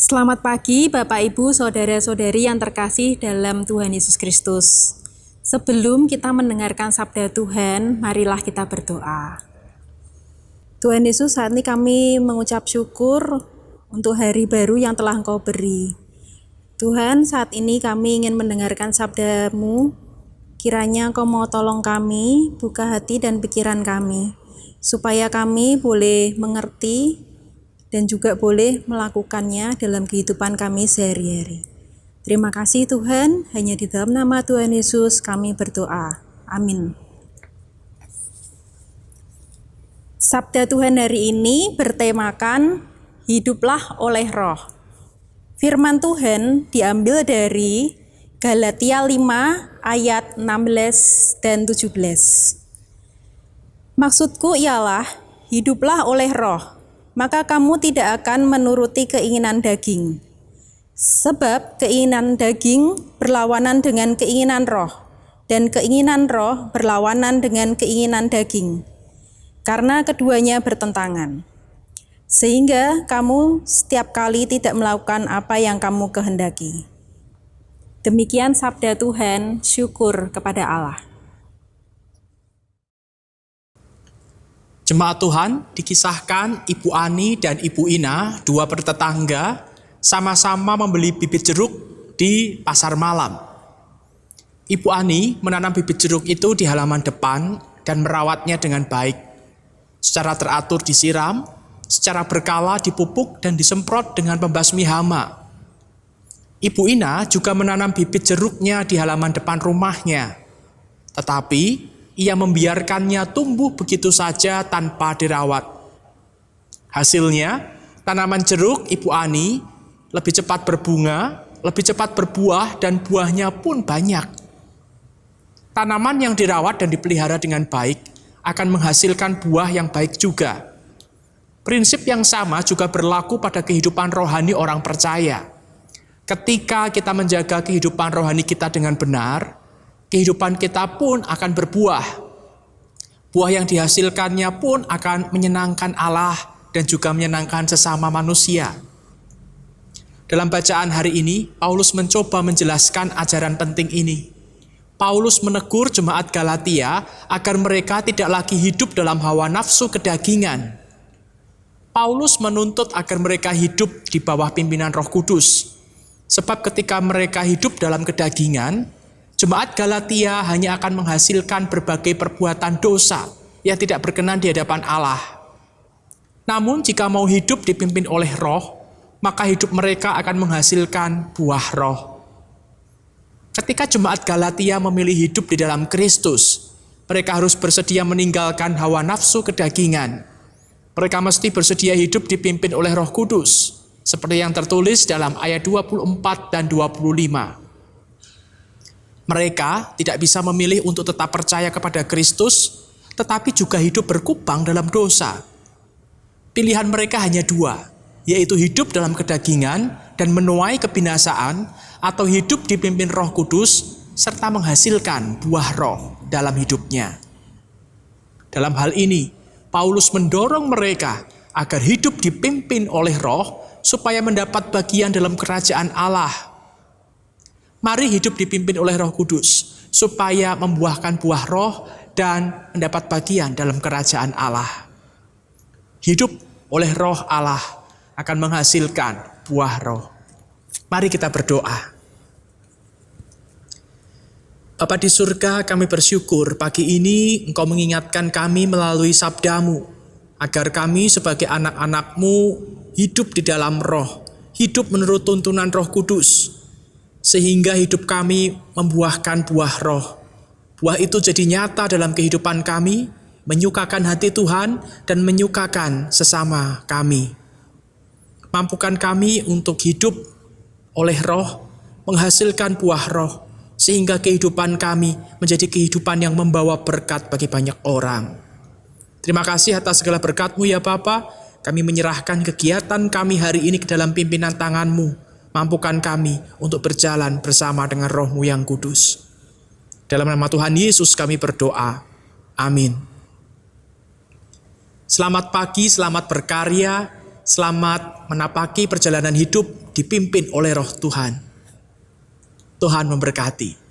Selamat pagi Bapak Ibu, Saudara-saudari yang terkasih dalam Tuhan Yesus Kristus. Sebelum kita mendengarkan sabda Tuhan, marilah kita berdoa. Tuhan Yesus, saat ini kami mengucap syukur untuk hari baru yang telah Engkau beri. Tuhan, saat ini kami ingin mendengarkan sabda-Mu. Kiranya Engkau mau tolong kami, buka hati dan pikiran kami, supaya kami boleh mengerti dan juga boleh melakukannya dalam kehidupan kami sehari-hari. Terima kasih Tuhan, hanya di dalam nama Tuhan Yesus kami berdoa. Amin. Sabda Tuhan hari ini bertemakan hiduplah oleh roh. Firman Tuhan diambil dari Galatia 5 ayat 16 dan 17. Maksudku ialah hiduplah oleh roh, maka kamu tidak akan menuruti keinginan daging. Sebab keinginan daging berlawanan dengan keinginan roh, dan keinginan roh berlawanan dengan keinginan daging. Karena keduanya bertentangan. Sehingga kamu setiap kali tidak melakukan apa yang kamu kehendaki. Demikian sabda Tuhan, syukur kepada Allah. Jemaat Tuhan, dikisahkan Ibu Ani dan Ibu Ina, dua bertetangga, sama-sama membeli bibit jeruk di pasar malam. Ibu Ani menanam bibit jeruk itu di halaman depan dan merawatnya dengan baik. Secara teratur disiram, secara berkala dipupuk dan disemprot dengan pembasmi hama. Ibu Ina juga menanam bibit jeruknya di halaman depan rumahnya. Tetapi ia membiarkannya tumbuh begitu saja tanpa dirawat. Hasilnya, tanaman jeruk Ibu Ani lebih cepat berbunga, lebih cepat berbuah, dan buahnya pun banyak. Tanaman yang dirawat dan dipelihara dengan baik akan menghasilkan buah yang baik juga. Prinsip yang sama juga berlaku pada kehidupan rohani orang percaya. Ketika kita menjaga kehidupan rohani kita dengan benar, kehidupan kita pun akan berbuah. Buah yang dihasilkannya pun akan menyenangkan Allah dan juga menyenangkan sesama manusia. Dalam bacaan hari ini, Paulus mencoba menjelaskan ajaran penting ini. Paulus menegur jemaat Galatia agar mereka tidak lagi hidup dalam hawa nafsu kedagingan. Paulus menuntut agar mereka hidup di bawah pimpinan Roh Kudus. Sebab ketika mereka hidup dalam kedagingan, jemaat Galatia hanya akan menghasilkan berbagai perbuatan dosa yang tidak berkenan di hadapan Allah. Namun jika mau hidup dipimpin oleh roh, maka hidup mereka akan menghasilkan buah roh. Ketika jemaat Galatia memilih hidup di dalam Kristus, mereka harus bersedia meninggalkan hawa nafsu kedagingan. Mereka mesti bersedia hidup dipimpin oleh Roh Kudus, seperti yang tertulis dalam ayat 24 dan 25. Mereka tidak bisa memilih untuk tetap percaya kepada Kristus, tetapi juga hidup berkubang dalam dosa. Pilihan mereka hanya dua, yaitu hidup dalam kedagingan dan menuai kebinasaan, atau hidup dipimpin Roh Kudus, serta menghasilkan buah roh dalam hidupnya. Dalam hal ini, Paulus mendorong mereka agar hidup dipimpin oleh roh, supaya mendapat bagian dalam kerajaan Allah. Mari hidup dipimpin oleh Roh Kudus, supaya membuahkan buah roh dan mendapat bagian dalam kerajaan Allah. Hidup oleh roh Allah akan menghasilkan buah roh. Mari kita berdoa. Bapa di surga, kami bersyukur pagi ini Engkau mengingatkan kami melalui sabda-Mu, agar kami sebagai anak-anak-Mu hidup di dalam roh, hidup menurut tuntunan Roh Kudus, sehingga hidup kami membuahkan buah roh. Buah itu jadi nyata dalam kehidupan kami, menyukakan hati Tuhan dan menyukakan sesama kami. Mampukan kami untuk hidup oleh roh, menghasilkan buah roh, sehingga kehidupan kami menjadi kehidupan yang membawa berkat bagi banyak orang. Terima kasih atas segala berkat-Mu ya Bapa. Kami menyerahkan kegiatan kami hari ini ke dalam pimpinan tangan-Mu. Mampukan kami untuk berjalan bersama dengan Roh-Mu yang kudus. Dalam nama Tuhan Yesus kami berdoa. Amin. Selamat pagi, selamat berkarya. Selamat menapaki perjalanan hidup dipimpin oleh Roh Tuhan. Tuhan memberkati.